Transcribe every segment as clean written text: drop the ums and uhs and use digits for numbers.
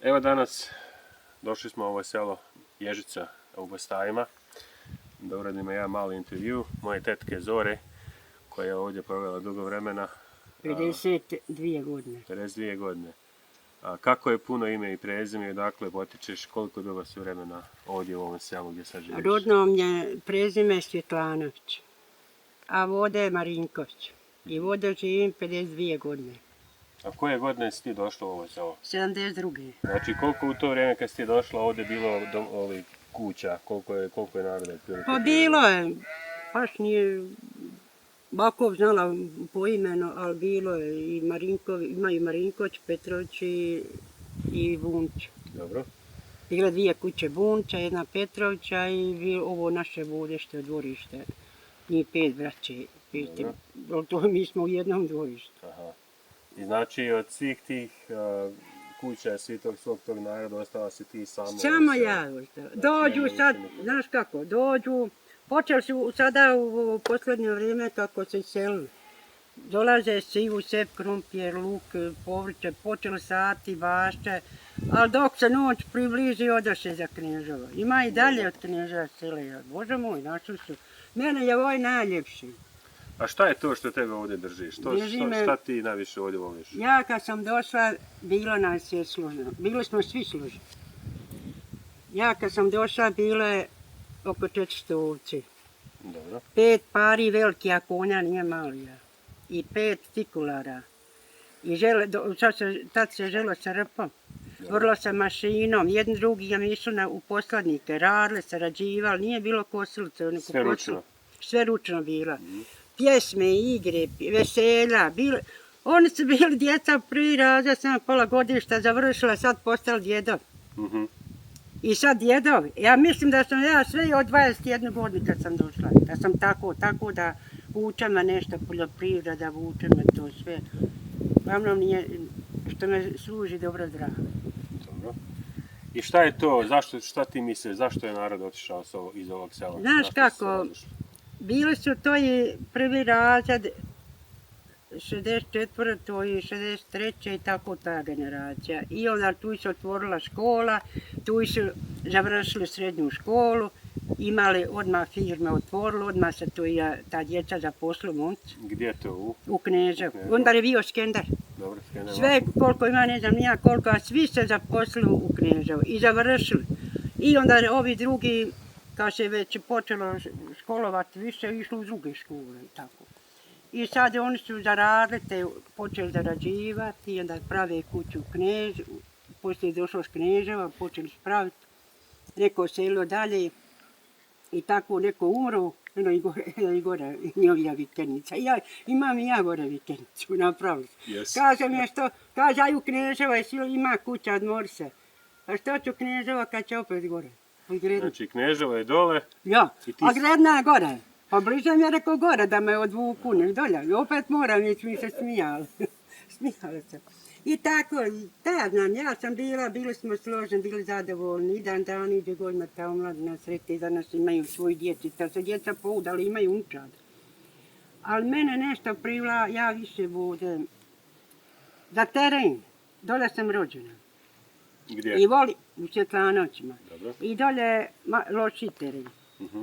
Evo danas došli smo u ovo selo Ježica u Bastajima da uradimo jedan mali intervju moje tetke Zore koja je ovdje provela dugo vremena. 52 godine. 52 godine. Kako je puno ime i prezime i odakle potičeš, koliko dugo si vremena ovdje u ovom selu gdje sad živiš? Rodno mi je prezime Svjetlanović, a voda je Marinković. I voda živim 52 godine. A koje godine si ti došla u ovo selo? 72. Znači koliko u to vrijeme kad si ti došla ovdje bilo kuća, koliko je naroda? Pa bilo je, baš nije Bakov znala po imenu, ali bilo je i imaju Marinković, Petrović i Vunč. Dobro. Bile dvije kuće Vunča, jedna Petrovića i ovo naše budešte, dvorište. Njih 5 braće, mi smo u jednom dvorištu. Aha. I znači od svih tih kuća, svog tog naroda ostala si ti samo? Samo ja ostala. Dođu sad, znaš kako, dođu, počeli su sada u posljednje vrijeme kako se selili. Dolaze sivu, sep, krumpir, luk, povrće, počeli sati, bašće, ali dok se noć približi, odoše za Kneževo. Ima i dalje od Kneževa sele, Bože moj, našli su. Mene je ovaj najljepši. A šta je to što tebe ovdje drži? Šta ti najviše ovdje voliš? Ja kad sam došla, bilo nas je služno. Bili smo svi služni. Ja kad sam došla, bilo je oko 400 ovci. Dobro. 5 pari velikih konja, nije mali. I 5 tikulara. I tad se želo sa rpom. Vrlo sa mašinom. Jedni drugi nam išli u posladnike. Radili, sarađivali. Nije bilo kosilice. Sve ručno? Sve ručno bilo. Pjesme, igre, veselja. Oni su bili djeca prvi razred, sam pola godišta završila, sad postali djedovi. I sad djedovi. Ja mislim da sam ja sve od 21 godinu kad sam došla. Da sam tako da vuče me nešto poljoprivreda, vuče me to sve. Glavno nije što me služi dobro zdravlje. Dobro. I šta je to, šta ti misliš, zašto je narod otišao iz ovog sela? Znaš kako, bili su to i prvi razred, 64. i 63. i tako ta generacija. I onda tu se otvorila škola, tu su završili srednju školu, imali odmah firme otvorili, odmah se tu ta djeca zaposlili momci. Gdje je to? U Kneževu. Onda je bio Skender. Dobro, Skender. Sve koliko ima, ne znam nija koliko, a svi se zaposlili u Kneževu i završili. I onda ovi drugi, kad se već počelo školovati više, išli u druge škole i tako. I sad oni su zaradili, počeli zarađivati i onda prave kuću u Kneževu. Poslije je došlo s Kneževa, počeli spraviti. Neko selilo dalje i tako neko umro, i gore njovija vikennica. Imam i ja gore vikenicu, napravili. Kaže mi što, kaže aj u Kneževa ima kuća, odmori se. A što ću Kneževa kad će opet gore? Znači Kneževo je dole. Ja, a Gredna je gore. Pa bliže mi je rekao gore da me odvuku, nek dolje. I opet moram, već mi se smijali. Smijali se. I tako, da znam, ja sam bili smo složeni, bili zadovoljni. I dan iđe godina ta omladina sretni, danas imaju svoji djeci. Da se djeca poudali, imaju unčad. Ali mene nešto privla, ja više budem za teren. Dole sam rođena. Gdje? I volim u Svjetlanovićima. I dolje loši teren.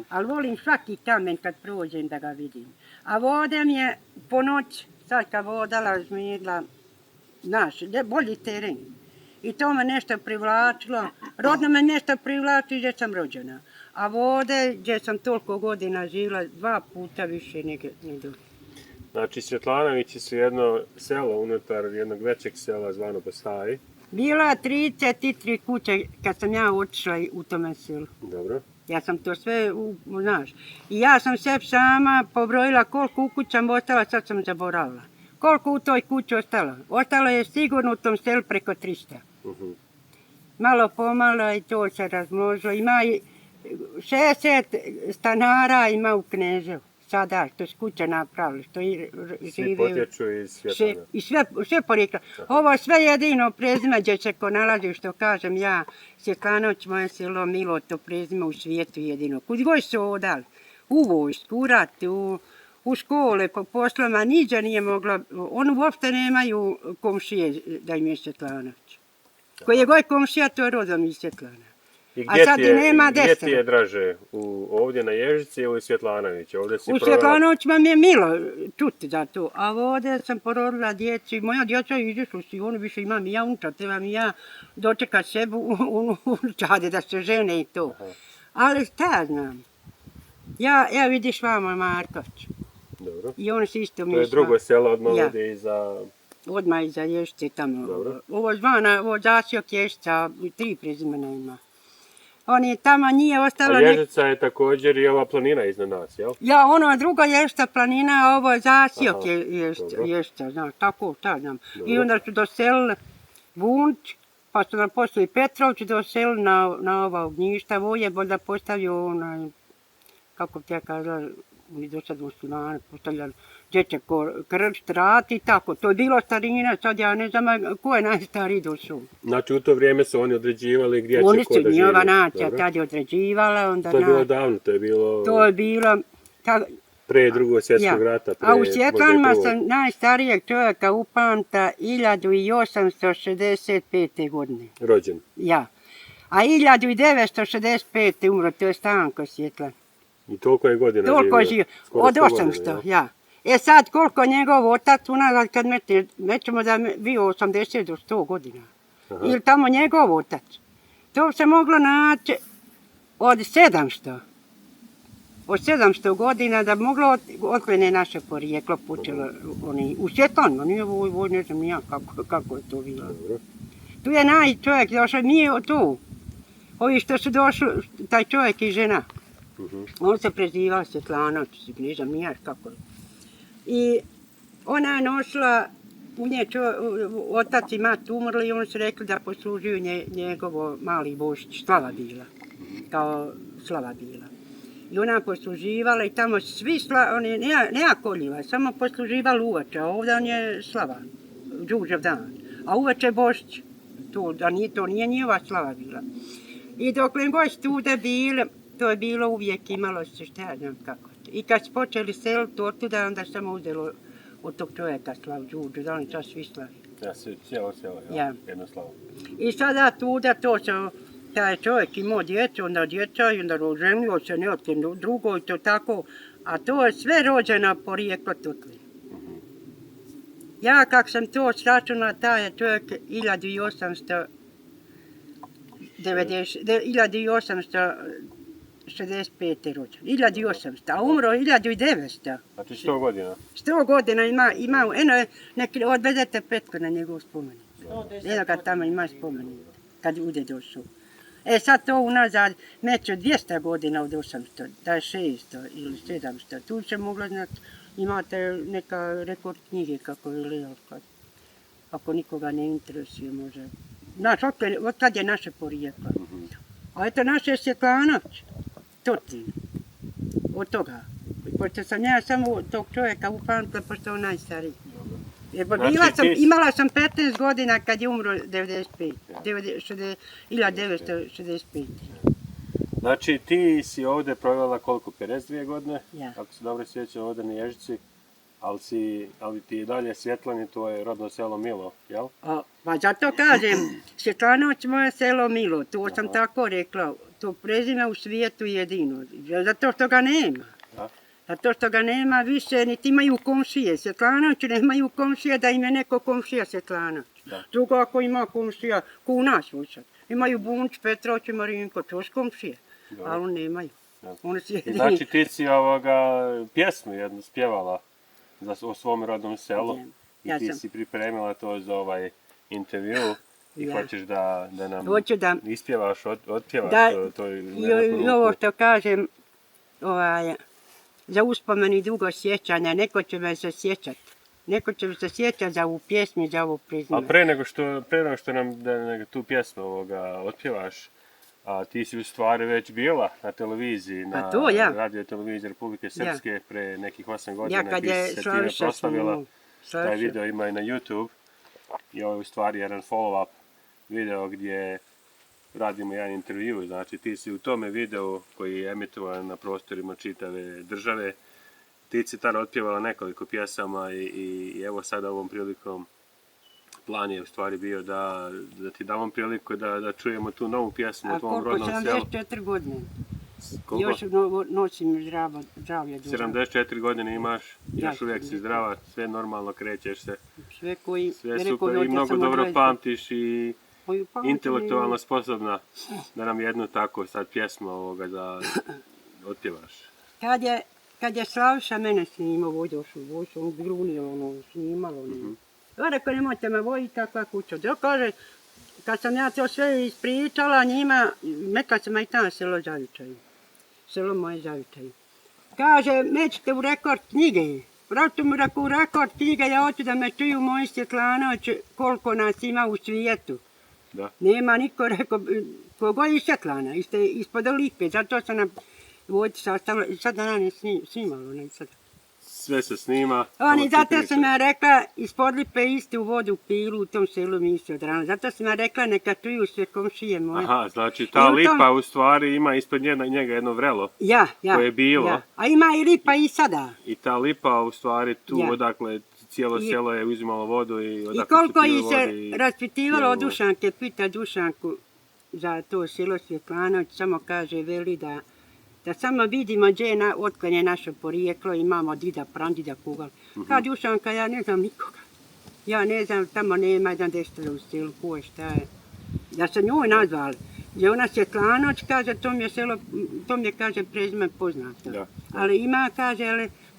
Ali volim svaki kamen kad prođem da ga vidim. A voda mi je po noć, sad kad vodala, žmirla, znaš, bolji teren. I to me nešto privlačilo. Rodno me nešto privlači gdje sam rođena. A vode, gdje sam toliko godina živjela, 2 puta više nego dole. Znači Svjetlanovići su jedno selo unutar jednog većeg sela zvano Bastaji. Bilo je 33 kuće kad sam ja otišla u tome selu. Dobro. Ja sam to sve, znaš, i ja sam sve sama pobrojila koliko u kućam ostala, sad sam zaboravila. Koliko u toj kući ostalo? Ostalo je sigurno u tom selu preko 300. Malo pomalo i to se razmnožilo. Ima i 60 stanara ima u Kneževu. Sada, što su kuće napravili, što svi potječu iz Svjetlana. I sve porijekla. Ovo sve jedino prezime gdje se ko nalazi, što kažem ja, Svjetlanović, moje selo, Milo, to prezime u svijetu jedino. Kud god su odali, u vojsku, u ratu, u škole, po poslama, niđe nije mogla, oni uopšte nemaju komšije da im je Svjetlanović. Koji je goj komšija, to je rodom iz Svjetlana. I A sad i nema gdje ti desna. je draže? Ovdje na Ježici ili u Svjetlanoviću? Ovdje si U provela... Svjetlanovićima mi je milo čuti za to, a ovdje sam porodila djeci, moja djeca izišla su i oni više imam i ja unutra, trebam i ja dočekat sebu u čade da se žene i to. Ali šta ja znam, ja vidiš vama Marković Dobro. i oni se isto To je misle. drugo selo odmah Ja. ovdje iza... Odmah iza Ježice tamo. Dobro. Ovo zvana, ovo Zasijok Ježica, 3 prezimena ima. Oni tamo nije ostalo... A Ježica je također i ova planina iznad nas, jel? Ja, ono druga Ježica planina, a ovo Zasijok Aha, je dobro. Ježica, znaš, tako, šta znam. I Dobro. onda su doselili Vunč, pa su nam poslali Petrovci doselili na ova ognjišta, Vojebo da postavio onaj, kako ti ja kazala, oni do sad muslimani postavljali dječje krč, trat i tako. To je bilo starina, sad ja ne znam ko je najstariji došao. Znači u to vrijeme su oni određivali gdje Oni će ko su, da živi. njova nacija Dobro. tad je određivala, onda To je bilo davno, to je bilo pre drugog svjetskog rata. A u možda i Svjetlanima prvog. sam najstarijeg čovjeka upamta 1865. godine. Rođen. Ja. A 1965. umro, to je Stanko Svjetlan. I toliko je godina Toliko živio. živo. Skoro Od 100 godina, 800, jel? ja. E sad koliko njegov otac unazad kad nećemo da je bio 80 do 100 godina. Aha. Ili tamo njegov otac. To se moglo naći od 700. Od 700 godina da moglo otkrene naše porijeklo počelo oni u Svjetlanima, nije ovo ne znam ja kako je to bilo. Dobro. Tu je čovjek došao, nije tu. Ovi što su došli, taj čovjek i žena. On se prezivao Svjetlanović, ne znam ja kako je. I ona je nosila, u nje otac i mat umrli i oni su rekli da poslužuju njegovo mali Božić, slava bila, kao slava bila. I ona posluživala i tamo svi oni nema koljiva, samo posluživali uveče, a ovdje on je slava, Đuđev dan. A uveče je Božić, to nije njihova slava bila. I dok god su tude bili, to je bilo uvijek imalo se šta ja znam kako. I kad su počeli seliti otuda, onda samo uzelo od tog čovjeka slavu Đuđu, da oni to svi slavi. Ja, cijelo selo, Ja. jedno slavu. I sada tuda to se, taj čovjek imao djecu, onda djeca i onda oženio se nekoj drugoj i to tako. A to je sve rođeno porijeklo tutli. Ja kak sam to sračunala, taj je čovjek 1865. rođen. 1800, a umro 1900. Znači 100 godina. 100 godina ima, odvedete petku na njegov spomenik. Eno kad tamo ima spomenik, kad bude došao. E sad to unazad, neće 200 godina od 800, da je 600 ili 700. Tu se moglo znati, imate neka rekord knjige kako je Leo, ako nikoga ne interesuje može. Znaš, od kad je naše porijeklo. A eto naše Svjetlanović, Tutin, od toga. Pošto sam ja samo tog čovjeka upamtila, pošto je on najstariji. Jer imala sam 15 godina kad je umro 1965. Znači ti si ovdje provela koliko, 52 godine? Ja. Ako se dobro sjećam ovdje na Ježici, ali ti je dalje Svjetlan i to je rodno selo Milo, jel? Pa zato kažem, Svjetlanović moje selo Milo, to sam tako rekla, to prezime u svijetu jedino, zato što ga nema. Da. Zato što ga nema više, niti imaju komšije. Svjetlanović nemaju komšije, da im je neko komšija Svjetlanović. Drugo ako ima komšija, ko u nas učat. Imaju Bunč, Petrović i Marinko, to su komšije, ali oni nemaju. I znači ti si pjesmu jednu spjevala o svom rodnom selu i ti si pripremila to za ovaj intervju i hoćeš da nam ispjevaš, otpjevaš to. I ovo što kažem, za uspomeni i dugo sjećanja, neko će me se sjećat. Neko će se sjećat za ovu pjesmu, za ovo prezime. A pre nego što nam tu pjesmu otpjevaš, ti si u stvari već bila na televiziji, na radio televiziji Republike Srpske pre nekih 8 godina. Kad je time proslavila. Taj video ima i na YouTube i ovo je u stvari jedan follow-up video gdje radimo jedan intervju. Znači ti si u tome videu koji je emitovan na prostorima čitave države. Ti si tada otpjevala nekoliko pjesama i evo sada ovom prilikom plan je u stvari bio da ti damo priliku da čujemo tu novu pjesmu A u tvom koliko? rodnom selu. 74 godine. Koliko? Još nosim zdravlje dugo. 74 godine imaš, Ja, još uvijek si zdrava, sve normalno krećeš se, Sve koji... sve rekao super mi i mnogo otac, sam dobro od 20. pamtiš i Moju pamćenje- intelektualno sposobna da nam jednu tako sad pjesmu otpjevaš. Kad je Slavša mene snimao, vođošu, on grunio, snimalo. Ja rekao, nemojte me vojiti, kakva kuća. Ja kaže, kad sam ja to sve ispričala njima, neka sam i tam selo Zavičaju. Selo moje Zavičaju. Kaže, mećete u rekord knjige. Vratu mu rekao, u rekord knjige, ja hoću da me čuju moji Svjetlanović koliko nas ima u svijetu. Da. Nema niko, rekao, kogo je Svjetlana, ispod Lipe, zato sam nam vojci sastavila, i sad da ne snimalo, ne sad. Sve se snima. Oni, zato sam ja rekla, ispod Lipe iste u vodu pilu, u tom selu mi se odrano. Zato sam ja rekla, neka čuju sve komšije moje. Aha, znači ta lipa u stvari ima ispod njega jedno vrelo Ja. koje je bilo. Ja. A ima i lipa i sada. I ta lipa u stvari tu Ja. odakle cijelo selo je uzimalo vodu i odakle I koliko su pili ih se vodu i raspitivalo od pijalo. Dušanke, pita Dušanku za to selo Svjetlanović, samo kaže, veli da samo vidimo gdje je otklon je naše porijeklo, imamo dida, prandida, kugal. Kad Dušanka, ja ne znam nikoga. Ja ne znam, tamo nema jedan destara u selu, ko je, šta je. Da se njoj nazvali. Je ona Svjetlanović, kaže, to mi je, kaže, prezime poznato. Da. Ali ima,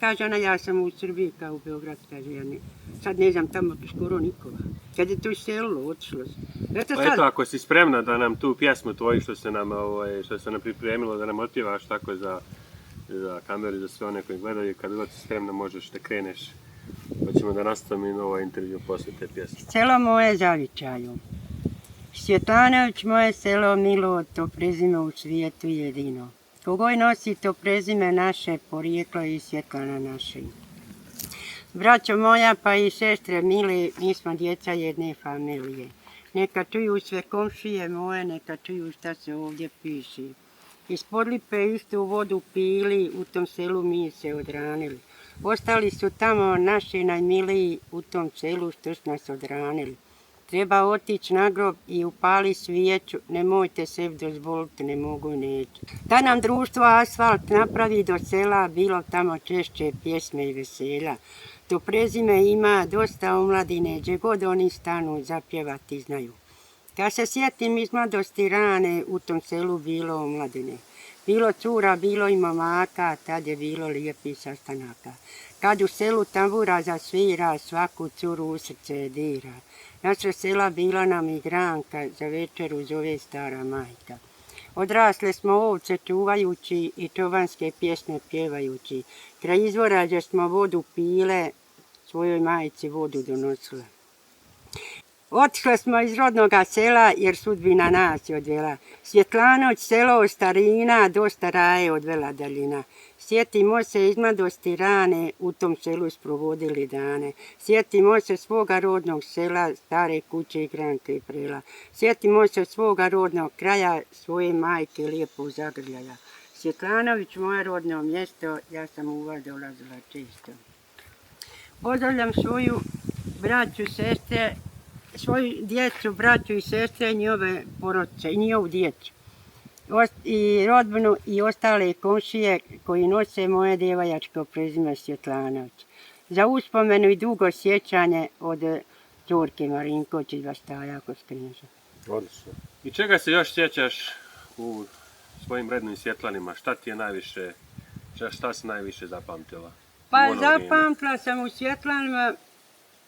kaže ona, ja sam u Srbiji, kao u Beograd, kaže, ja sad ne znam tamo skoro nikoga. Kad je to iselilo, otišlo se. Pa eto, ako si spremna da nam tu pjesmu tvoju što se nam pripremilo, da nam otpjevaš tako za kameru i za sve one koji gledaju, kad god si spremna možeš da kreneš. Pa ćemo da nastavimo ovaj intervju poslije te pjesme. Selo moje Zavičaju. Svjetlanović moje selo milo, to prezime u svijetu jedino. Kogoj nosi to prezime naše, porijeklo i Svjetlana naše. Braćo moja pa i sestre mile, mi smo djeca jedne familije. Neka čuju sve komšije moje, neka čuju šta se ovdje piše. Ispod Lipe istu vodu pili, u tom selu mi se odranili. Ostali su tamo naši najmiliji u tom selu što su nas odranili. Treba otići na grob i upali svijeću, nemojte se dozvoliti, ne mogu i neću. Da nam društvo asfalt napravi do sela, bilo tamo češće pjesme i veselja. To prezime ima dosta omladine, gdje god oni stanu zapjevati znaju. Kad se sjetim iz mladosti rane, u tom selu bilo omladine. Bilo cura, bilo i momaka, tad je bilo lijepih sastanaka. Kad u selu tambura zasvira, svaku curu u srce dira. Naša sela bila nam igranka, za večeru zove stara majka. Odrasle smo ovce čuvajući i čovanske pjesme pjevajući. Kraj izvora gdje smo vodu pile, svojoj majici vodu donosile. Otišle smo iz rodnoga sela jer sudbina nas je odvela. Svjetlanović selo starina, dosta raje odvela daljina. Sjetimo se iz mladosti rane, u tom selu sprovodili dane. Sjetimo se svoga rodnog sela, stare kuće i granke i prela. Sjetimo se svoga rodnog kraja, svoje majke lijepo zagrljaja. Svjetlanović, moje rodno mjesto, ja sam u vas dolazila često. Pozdravljam svoju braću, sestre, svoju djecu, braću i sestre, njihove porodice i njihovu djecu. I rodbinu i ostale komšije koji nose moje djevojačko prezime Svjetlanović. Za uspomenu i dugo sjećanje od Đorke Marinković iz Bastaja kod Skrinža. Odlično. I čega se još sjećaš u svojim rednim Svjetlanima? Šta ti je najviše, šta si najviše zapamtila? Pa zapamtila sam u Svjetlanima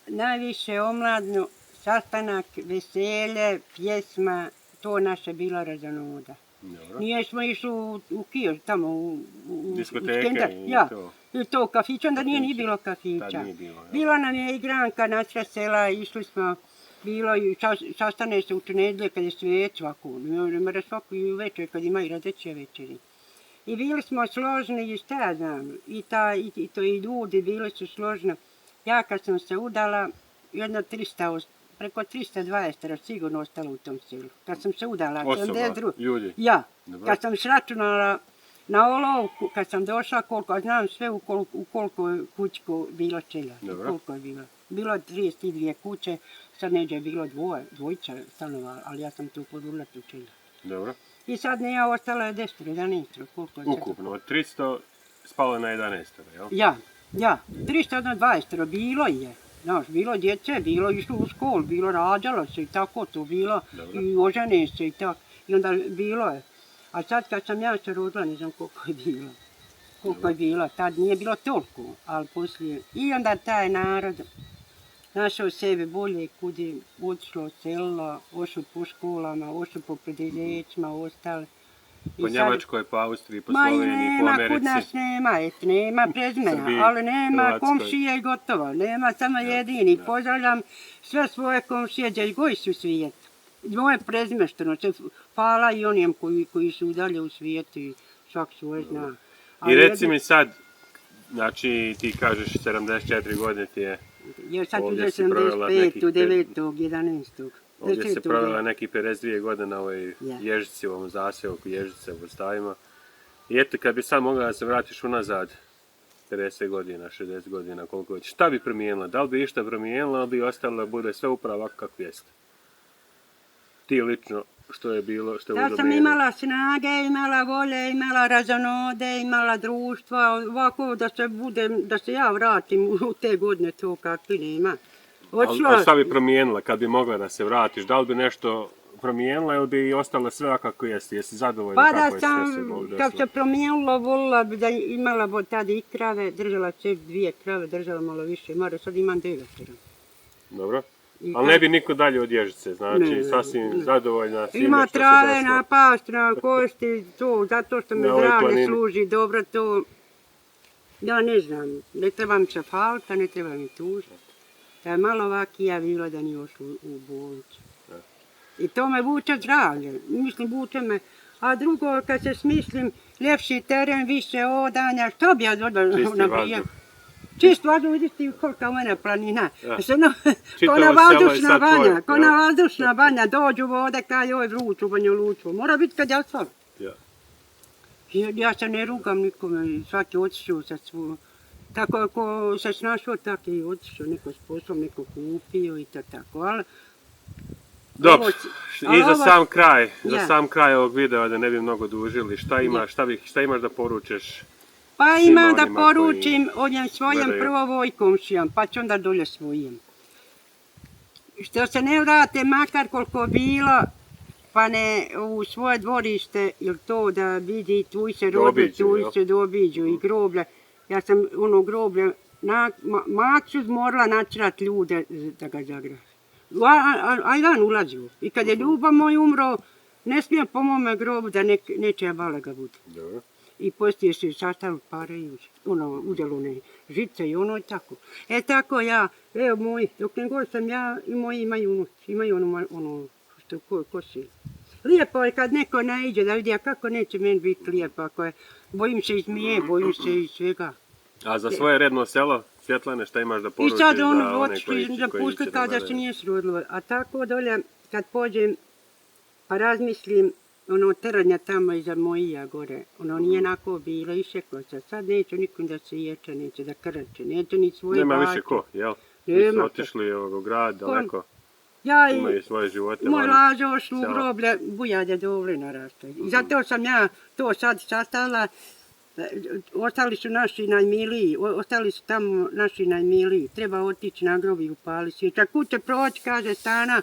najviše omladnu, sastanak, veselje, pjesma, to naše bilo razonoda. Nije smo išli u Kijov, tamo u diskoteke i to kafića, onda nije ni bilo kafića. Bila nam je igranka na sva sela, išli smo, bilo i sastane se u Čunedlje kad je svijet svaku, ne mora svaku i večer kad ima i radeće večeri. I bili smo složni i šta ja znam, i to i ljudi bili su složni. Ja kad sam se udala, jedno 300, preko 320 sigurno ostalo u tom selu. Kad sam se udala, ljudi? Ja, kad sam sračunala na olovku, kad sam došla, koliko znam sve u koliko kućku bilo čelja. Koliko je bilo. bilo 32 kuće, sad neđe je bilo dvojica stanova, ali ja sam tu pod uletu učila. Dobro. I sad ne ja ostala je 10, 11, koliko je sad? Ukupno, od 300 spalo je na 11, jel? Ja, 320 bilo je. Znaš, bilo djece, bilo išlo u školu, bilo rađalo se i tako to bilo. Dobro. I ožene se i tako. I onda bilo je. A sad kad sam ja se rodila, ne znam koliko je bilo. Koliko je bilo, tad nije bilo toliko, ali poslije. I onda taj narod našao sebe bolje kud je otišlo, selilo, ošlo po školama, ošlo po predeljećima, ostali. Po Njemačkoj, po Austriji, po Sloveniji, po Americi. Kod nas nema prezmena, ali nema komšije i gotovo. Nema samo jedini. Pozdravljam sve svoje komšije, gdje god su u svijetu. Moje prezmešteno se hvala i onim koji su dalje u svijetu i svak svoje zna. I reci mi sad, znači ti kažeš 74 godine ti je, Jer sad ovdje ću si provela 75. 9. 11. ovdje se provela neki 52 godine na ovoj Ja. Ježici, ovom zaseoku Ježice u Vrstavima. I eto, kad bi sad mogla da se vratiš unazad 50 godina, 60 godina, koliko već, šta bi promijenila? Da li bi išta promijenila, ali bi ostalo da bude sve upravo ovako kako jeste? Ti lično, što je bilo, što je Ja sam imala snage, imala volje, imala razonode, imala društva, ovako da se ja vratim u te godine to kakvi nema. Ali šta bi promijenila kad bi mogla da se vratiš? Da li bi nešto promijenila ili bi ostala sve kako jeste? Jesi zadovoljna Pa kako da je sam, sve se desilo? kako se promijenilo, volila bi da imala tada i krave, držala čep 2 krave, držala malo više, mora sad imam 9. Dobro. Ali ne bi niko dalje od Ježice, znači sasvim zadovoljna svime ima što se trave desilo. na past, na kosti, to, zato što me Na ovoj zdravlje planini. služi, dobro to. Ja ne znam, ne trebam se falta, ne trebam mi tužiti. Da je malo vakija bilo da nije ošlo u bolnicu. I to me vuče zdravlje, mislim vuče me. A drugo, kad se smislim, ljepši teren, više odanja, što bi ja dodala Čisti na vazduh. Čist vazduh, vidiš ti kolika u mene planina. Ja. Ko Čitavo na selo je vazdušna sad tvoje, banja, ko jel? na vazdušna banja, dođu vode, kaj joj vruću, Banja Luču. Mora biti kad ja sam. Ja. Ja se ne rugam nikome, svaki otišao sa svoj. Tako ako se snašao, tako i otišao, neko s poslom, neko kupio i to tako, ali... Dobro, ali i za ovo- sam kraj, za Ja. sam kraj ovog videa da ne bi mnogo dužili, šta imaš da poručeš? Pa svima imam da onima poručim ovim svojim gledaju. prvo ovoj komšijam, pa ću onda dolje svojim. Što se ne vrate makar koliko bilo, pa ne u svoje dvorište, jer to da vidi tu se rode, Obiđu, tu jel? se dobiđu i groblje. Ja sam ono groblje, maksu morala načirat ljude da ga zagrade. A dan ulazio. I kad je ljubav moj umro, ne smije po mome grobu da nečija balega bude. Dobro. I poslije se sastavili pare i uzelo one žice i ono i tako. E tako ja, evo moji, dok ne god sam ja, i moji imaju ono što kosi. Lijepo je kad neko naiđe da vidi, a kako neće meni biti lijepo, ako je, bojim se i zmije, bojim se i svega. A za svoje redno selo, Svjetlane, šta imaš da I poručiš sad za ono one otišli, koji zapustili će kao da se gledaju? nije srodilo. A tako dolje, kad pođem, pa razmislim, ono trnja tamo iza mojija gore, ono nije onako bilo, išeklo se. Sad neće nikom da se ječe, neće da krče, neće ni svoje Nema bake. više ko, jel? Nema Nisu ko. otišli u grad, daleko, Ja imaju i svoje živote. moj van lažo ošlo u sela. groblje, bujade dobre naraste. I zato sam ja to sad sastavila. Ostali su naši najmiliji, ostali su tamo naši najmiliji. Treba otići na grob i upaliti svijeća. Kud će proći, kaže Stana,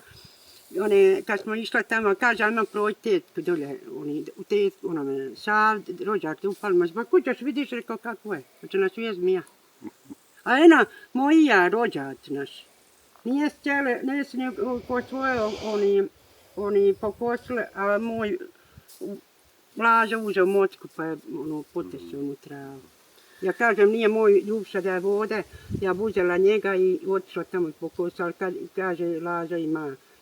kad smo išli tamo, kaže, ajmo proći tetku dolje, sav, rođak, upalimo se. Pa kud ćeš, vidiš, rekao, kako je, hoće nas uvijek zmija. A ena, moja rođaci naši, nije htjeli, ne su ko svoje, oni pokosili, a moj Laža uzeo mocku pa je potesio unutra. Ja kažem, nije moj Ljubša da je vode, ja bi uzela njega i otišla tamo i pokosila, ali kad kaže Laža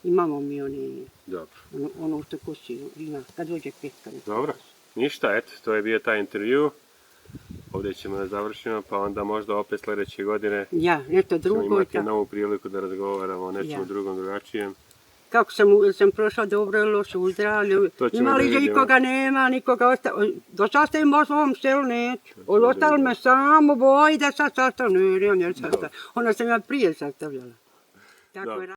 imamo mi ono što kosi, ima, kad dođe petka. Dobro, ništa, eto, to je bio taj intervju. Ovdje ćemo da završimo, pa onda možda opet sljedeće godine Ja, nešto ćemo drugo. imati novu priliku da razgovaramo o nečemu drugom, drugačijem. kako sam prošla dobro ili loše u zdravlju. To ćemo Ima da li vidimo. nikoga nema, nikoga ostalo. Do sada im možda u ovom selu neću. Ostalo me samo boji da sad sastavljam. Ona sam ja prije sastavljala. Tako je.